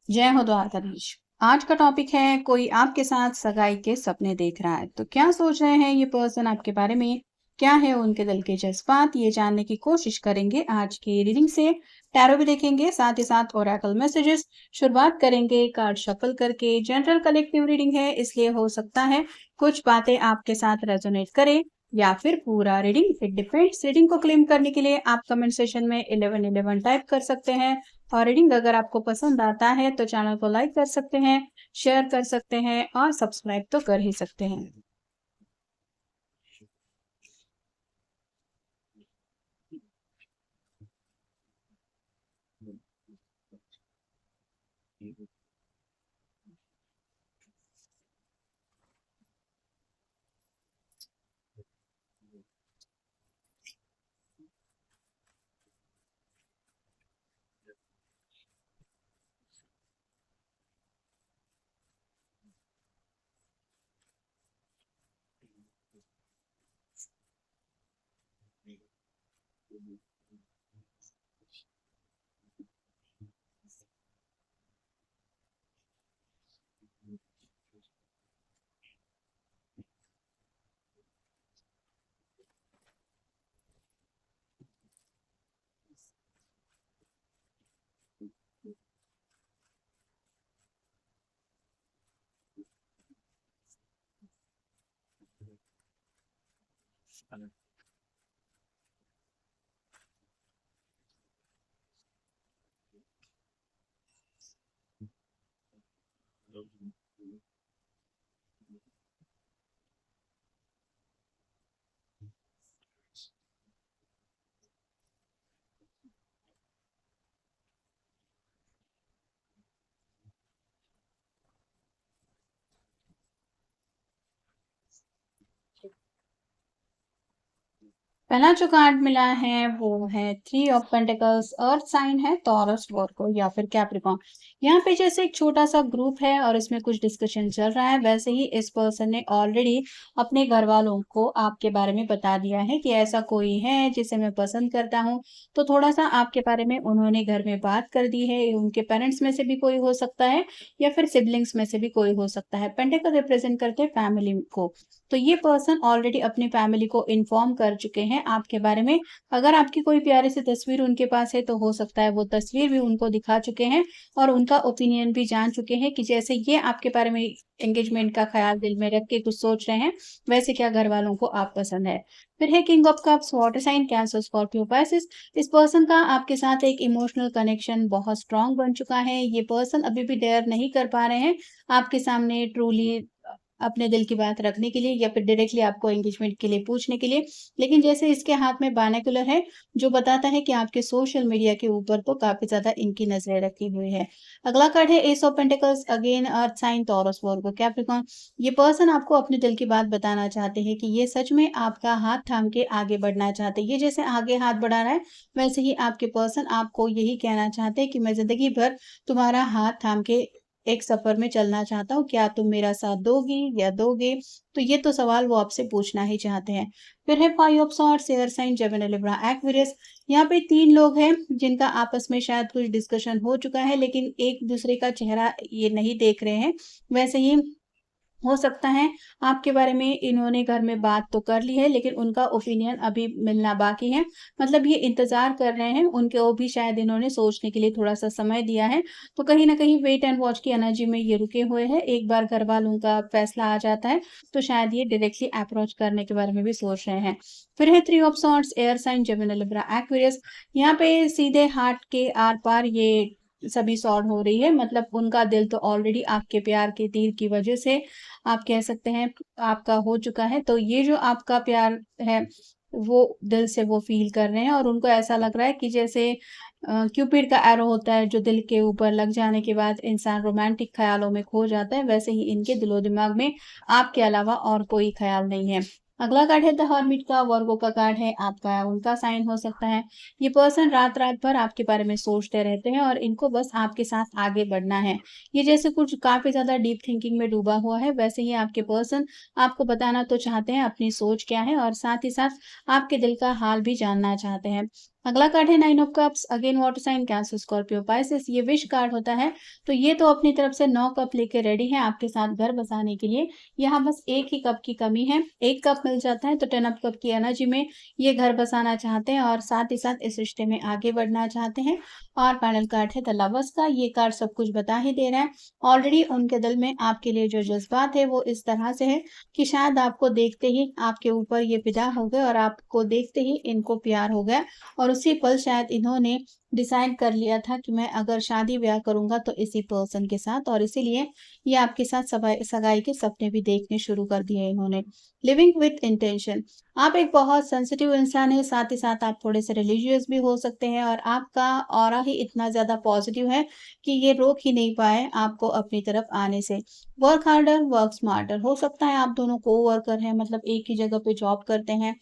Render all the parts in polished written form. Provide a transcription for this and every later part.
जय हो द्वारकाधीश। आज का टॉपिक है कोई आपके साथ सगाई के सपने देख रहा है। तो क्या सोच रहे हैं ये पर्सन आपके बारे में? क्या है उनके दिल के जज़्बात? ये जानने की कोशिश करेंगे आज की रीडिंग से। टैरो भी देखेंगे, साथ ही साथ ओरेकल मैसेजेस। शुरुआत करेंगे कार्ड शफल करके। जनरल कलेक्टिव रीडिंग है, इसलिए हो सकता है कुछ बातें आपके साथ रेजोनेट करें या फिर पूरा रीडिंग, इट डिपेंड्स। रीडिंग को क्लेम करने के लिए आप कमेंट सेशन में 1111 टाइप कर सकते हैं। और रीडिंग अगर आपको पसंद आता है तो चैनल को लाइक कर सकते हैं, शेयर कर सकते हैं और सब्सक्राइब तो कर ही सकते हैं। पहला जो कार्ड मिला है वो है three of pentacles. Earth sign है टॉरस, वर्गो या फिर कैप्रिकॉर्न। यहाँ पे जैसे एक छोटा सा ग्रुप है और इसमें कुछ डिस्कशन चल रहा है, वैसे ही इस पर्सन ने ऑलरेडी अपने घर वालों को आपके बारे में बता दिया है कि ऐसा कोई है जिसे मैं पसंद करता हूँ। तो थोड़ा सा आपके बारे में उन्होंने घर में बात कर दी है। उनके पेरेंट्स में से भी कोई हो सकता है या फिर सिबलिंग्स में से भी कोई हो सकता है। पेंटिकल रिप्रेजेंट करते हैं फैमिली को। तो ये पर्सन ऑलरेडी अपनी फैमिली को इन्फॉर्म कर चुके हैं आपके बारे में। अगर आपकी कोई प्यारी सी तस्वीर उनके पास है तो हो सकता है वो तस्वीर भी उनको दिखा चुके हैं और उनका ओपिनियन भी जान चुके हैं कि जैसे ये आपके बारे में एंगेजमेंट का ख्याल दिल में रख के कुछ सोच रहे हैं, वैसे क्या घर वालों को आप पसंद है। फिर है king of cups, water sign, Cancer, Scorpio, Pisces. इस पर्सन का आपके साथ एक इमोशनल कनेक्शन बहुत स्ट्रांग बन चुका है। ये पर्सन अभी भी डेयर नहीं कर पा रहे हैं आपके सामने ट्रूली अपने दिल की बात रखने के लिए या फिर डायरेक्टली आपको एंगेजमेंट के लिए पूछने के लिए। लेकिन जैसे इसके हाथ में बायनोकुलर है, जो बताता है कि आपके सोशल मीडिया के ऊपर तो काफ़ी ज़्यादा इनकी नज़रें रखी हुई है। अगला कार्ड है ace of pentacles, again earth sign, Taurus, Virgo, Capricorn. ये पर्सन आपको अपने दिल की बात बताना चाहते हैं कि ये सच में आपका हाथ थाम के आगे बढ़ना चाहते हैं। ये जैसे आगे हाथ बढ़ा रहा है, वैसे ही आपके पर्सन आपको यही कहना चाहते हैं कि मैं ज़िंदगी भर तुम्हारा हाथ थाम के एक सफ़र में चलना चाहता हूँ, क्या तुम मेरा साथ दोगी या दोगे? तो ये तो सवाल वो आपसे पूछना ही चाहते हैं। फिर है five of swords, air sign, Gemini, Libra, Aquarius. यहाँ पे 3 लोग हैं जिनका आपस में शायद कुछ डिस्कशन हो चुका है, लेकिन एक-दूसरे का चेहरा ये नहीं देख रहे हैं। वैसे ही हो सकता है आपके बारे में इन्होंने घर में बात तो कर ली है, लेकिन उनका ओपिनियन अभी मिलना बाकी है। मतलब ये इंतज़ार कर रहे हैं, उनको भी शायद इन्होंने सोचने के लिए थोड़ा-सा समय दिया है। तो कहीं न कहीं वेट एंड वॉच की एनर्जी में ये रुके हुए हैं। एक बार घर वालों का फैसला आ जाता है, तो शायद ये डायरेक्टली अप्रोच करने के बारे में भी सोच रहे हैं। फिर है three of swords, air sign, Gemini, Libra, Aquarius. यहाँ पे सीधे हार्ट के आर-पार ये सभी सॉर्ड हो रही है। मतलब उनका दिल तो ऑलरेडी आपके प्यार के तीर की वजह से आप कह सकते हैं आपका हो चुका है। तो ये जो आपका प्यार है, वो दिल से वो फ़ील कर रहे हैं और उनको ऐसा लग रहा है कि जैसे क्यूपिड का एरो होता है जो दिल के ऊपर लग जाने के बाद इंसान रोमांटिक ख़्यालों में खो जाता है, वैसे ही इनके दिलो-दिमाग में आपके अलावा और कोई ख़्याल नहीं है। अगला कार्ड है द हर्मिट का, वर्गो का कार्ड है, आपका उनका साइन हो सकता है। ये पर्सन रात-रात भर आपके बारे में सोचते रहते हैं और इनको बस आपके साथ आगे बढ़ना है। ये जैसे कुछ काफ़ी ज़्यादा डीप थिंकिंग में डूबा हुआ है, वैसे ही आपके पर्सन आपको बताना तो चाहते हैं अपनी सोच क्या है और साथ ही साथ आपके दिल का हाल भी जानना चाहते हैं। अगला कार्ड है 9 of cups, again water sign Cancer, Scorpio, Pisces. ये विश कार्ड होता है, तो ये तो अपनी तरफ से 9 कप लेके रेडी हैं आपके साथ घर बसाने के लिए। यहाँ बस एक ही कप की कमी है, एक कप मिल जाता है तो 10 ऑफ कप की एनर्जी में ये घर बसाना चाहते हैं और साथ ही साथ इस रिश्ते में आगे बढ़ना चाहते हैं। और फाइनल कार्ड है द लवर्स का, ये कार्ड सब कुछ बता ही दे रहा है। ऑलरेडी उनके दिल में आपके लिए जो जज्बात है वो इस तरह से है कि शायद आपको देखते ही आपके ऊपर ये फिदा हो गए और आपको देखते ही इनको प्यार हो गया और उसी पल शायद इन्होंने डिसाइड कर लिया था कि मैं अगर शादी ब्याह करूंगा तो इसी पर्सन के साथ, और इसीलिए ये आपके साथ सगाई के सपने भी देखने शुरू कर दिए इन्होंने। लिविंग विथ इंटेंशन, आप एक बहुत सेंसिटिव इंसान है, साथ ही साथ आप थोड़े से रिलीजियस भी हो सकते हैं और आपका ऑरा ही इतना ज्यादा पॉजिटिव है कि ये रोक ही नहीं पाए आपको अपनी तरफ आने से। वर्क हार्डर वर्क स्मार्टर, हो सकता है आप दोनों को वर्कर हैं, मतलब एक ही जगह पे जॉब करते हैं,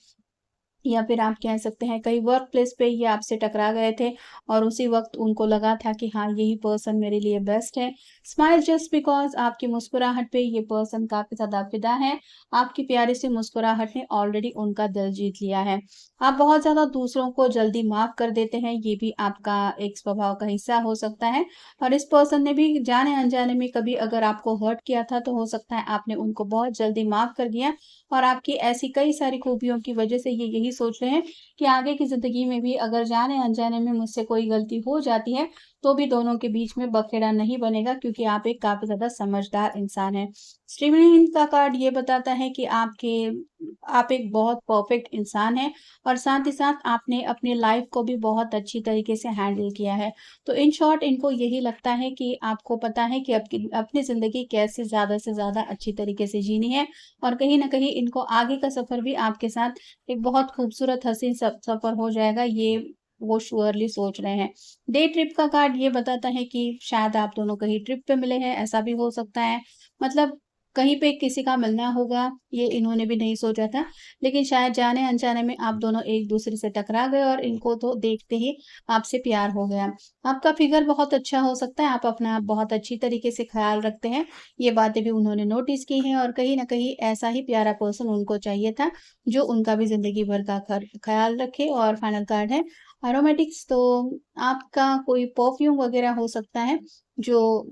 या फिर आप कह सकते हैं कहीं वर्क प्लेस पे ये आपसे टकरा गए थे और उसी वक्त उनको लगा था कि हाँ यही पर्सन मेरे लिए बेस्ट है। स्माइल जस्ट बिकॉज, आपकी मुस्कुराहट पे ये पर्सन काफी ज्यादा फिदा है, आपकी प्यारी सी मुस्कुराहट ने ऑलरेडी उनका दिल जीत लिया है। आप बहुत ज्यादा दूसरों को जल्दी माफ कर देते हैं, ये भी आपका एक स्वभाव का हिस्सा हो सकता है। और इस पर्सन ने भी जाने अनजाने में कभी अगर आपको हर्ट किया था तो हो सकता है आपने उनको बहुत जल्दी माफ कर दिया और आपकी ऐसी कई सारी खूबियों की वजह से ये यही सोच रहे हैं कि आगे की ज़िंदगी में भी अगर जाने-अनजाने में मुझसे कोई गलती हो जाती है, तो भी दोनों के बीच में बखेड़ा नहीं बनेगा, क्योंकि आप एक काफ़ी ज़्यादा समझदार इंसान हैं। स्ट्रीमलाइन का कार्ड ये बताता है कि आप एक बहुत परफेक्ट इंसान हैं और साथ ही साथ आपने अपनी लाइफ को भी बहुत अच्छी तरीके से हैंडल किया है। तो इन शॉर्ट इनको यही लगता है कि आपको पता है कि आपकी अपनी ज़िंदगी कैसे ज़्यादा से ज़्यादा अच्छी तरीके से जीनी है और कहीं न कहीं इनको आगे का सफ़र भी आपके साथ एक बहुत खूबसूरत हसीन सफ़र हो जाएगा, ये वो श्योरली सोच रहे हैं। डे ट्रिप का कार्ड ये बताता है कि शायद आप दोनों कहीं ट्रिप पे मिले हैं, ऐसा भी हो सकता है। मतलब कहीं पे किसी का मिलना होगा, ये इन्होंने भी नहीं सोचा था, लेकिन शायद जाने-अनजाने में आप दोनों एक-दूसरे से टकरा गए और इनको तो देखते ही आपसे प्यार हो गया। आपका फिगर बहुत अच्छा हो सकता है, आप अपना बहुत अच्छी तरीके से ख़्याल रखते हैं, ये बातें भी उन्होंने नोटिस की हैं और कहीं न कहीं ऐसा ही प्यारा पर्सन उनको चाहिए था, जो उनका भी ज़िंदगी भर का ख़्याल रखे। और फाइनल कार्ड है एरोमेटिक्स, तो आपका कोई परफ्यूम वग़ैरह हो सकता है, जो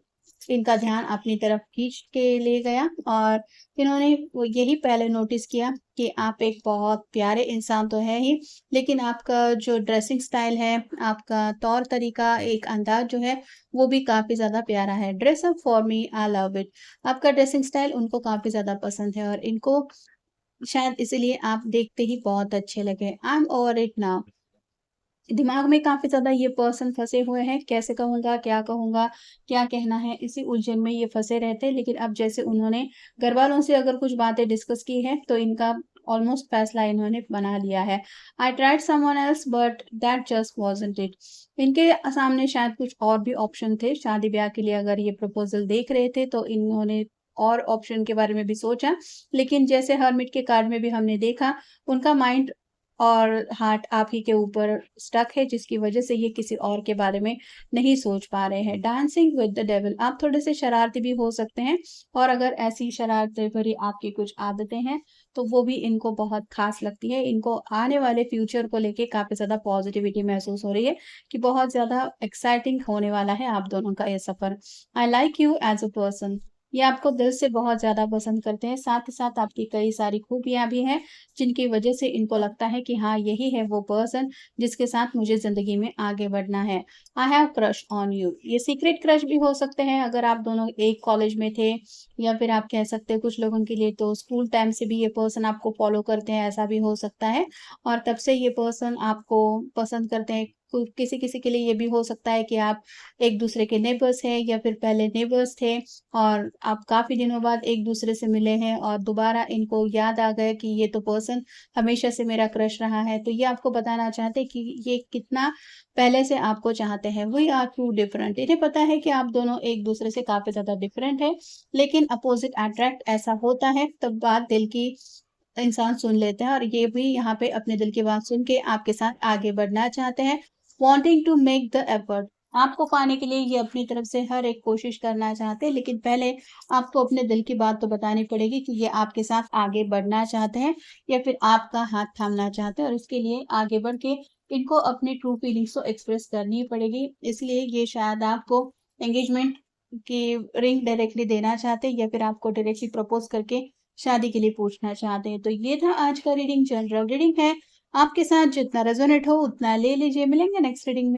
इनका ध्यान अपनी तरफ खींच के ले गया और इन्होंने वो यही पहले नोटिस किया कि आप एक बहुत प्यारे इंसान तो है ही, लेकिन आपका जो ड्रेसिंग स्टाइल है, आपका तौर तरीका, एक अंदाज़ जो है, वो भी काफ़ी ज़्यादा प्यारा है। Dress up for me, I love it. आपका ड्रेसिंग स्टाइल उनको काफ़ी ज़्यादा पसंद है और इनको शायद इसीलिए आप देखते ही बहुत अच्छे लगे। I am over it now. दिमाग में काफ़ी ज़्यादा ये पर्सन फँसे हुए हैं, कैसे कहूँगा, क्या कहना है, इसी उलझन में ये फँसे रहते हैं। लेकिन अब जैसे उन्होंने घरवालों से अगर कुछ बातें डिस्कस की हैं, तो इनका ऑलमोस्ट फैसला इन्होंने बना लिया है। I tried someone else but that just wasn't it. इनके सामने शायद कुछ और भी ऑप्शन थे, शादी-ब्याह के लिए अगर ये प्रपोज़ल देख रहे थे, तो इन्होंने और ऑप्शन के बारे में भी सोचा। लेकिन जैसे हर्मिट के कार्ड में भी हमने देखा, उनका माइंड और हार्ट आप ही के ऊपर स्टक है, जिसकी वजह से ये किसी और के बारे में नहीं सोच पा रहे हैं। डांसिंग विद द डेविल, आप थोड़े से शरारती भी हो सकते हैं और अगर ऐसी शरारत भरी आपकी कुछ आदतें हैं, तो वो भी इनको बहुत खास लगती है। इनको आने वाले फ्यूचर को लेके काफ़ी ज़्यादा पॉजिटिविटी महसूस हो रही है कि बहुत ज़्यादा एक्साइटिंग होने वाला है आप दोनों का ये सफ़र। I like you as a person, ये आपको दिल से बहुत ज़्यादा पसंद करते हैं, साथ ही साथ आपकी कई सारी खूबियाँ भी हैं, जिनकी वजह से इनको लगता है कि हाँ, यही है वो पर्सन जिसके साथ मुझे ज़िंदगी में आगे बढ़ना है। I have crush on you, ये सीक्रेट क्रश भी हो सकते हैं अगर आप दोनों एक कॉलेज में थे, या फिर आप कह सकते हैं कुछ लोगों के लिए तो स्कूल टाइम से भी ये पर्सन आपको फ़ॉलो करते हैं, ऐसा भी हो सकता है और तब से ये पर्सन आपको पसंद करते हैं। किसी-किसी के लिए ये भी हो सकता है कि आप एक-दूसरे के नेबर्स हैं या फिर पहले नेबर्स थे और आप काफ़ी दिनों बाद एक-दूसरे से मिले हैं और दोबारा इनको याद आ गया कि ये तो पर्सन हमेशा से मेरा क्रश रहा है। तो ये आपको बताना चाहते हैं कि ये कितना पहले से आपको चाहते हैं। वी आर टू डिफरेंट, इन्हें पता है कि आप दोनों एक-दूसरे से काफ़ी ज़्यादा डिफरेंट हैं, लेकिन अपोज़िट अट्रैक्ट ऐसा होता है, तब बात दिल की इंसान सुन लेते हैं और ये भी यहाँ पे अपने दिल की बात सुन के आपके साथ आगे बढ़ना चाहते हैं। Wanting to make the effort, आपको पाने के लिए ये अपनी तरफ से हर एक कोशिश करना चाहते हैं, लेकिन पहले आपको अपने दिल की बात तो बतानी पड़ेगी कि ये आपके साथ आगे बढ़ना चाहते हैं या फिर आपका हाथ थामना चाहते हैं और इसके लिए आगे बढ़ के इनको अपनी ट्रू फीलिंग्स तो एक्सप्रेस करनी ही पड़ेगी, इसलिए ये शायद आपको एंगेजमेंट की रिंग डायरेक्टली देना चाहते हैं या फिर आपको डायरेक्टली प्रपोज करके शादी के लिए पूछना चाहते हैं। तो ये था आज का रीडिंग, जनरल रीडिंग है। आपके साथ जितना रेजोनेट हो उतना ले लीजिए। मिलेंगे नेक्स्ट रीडिंग में।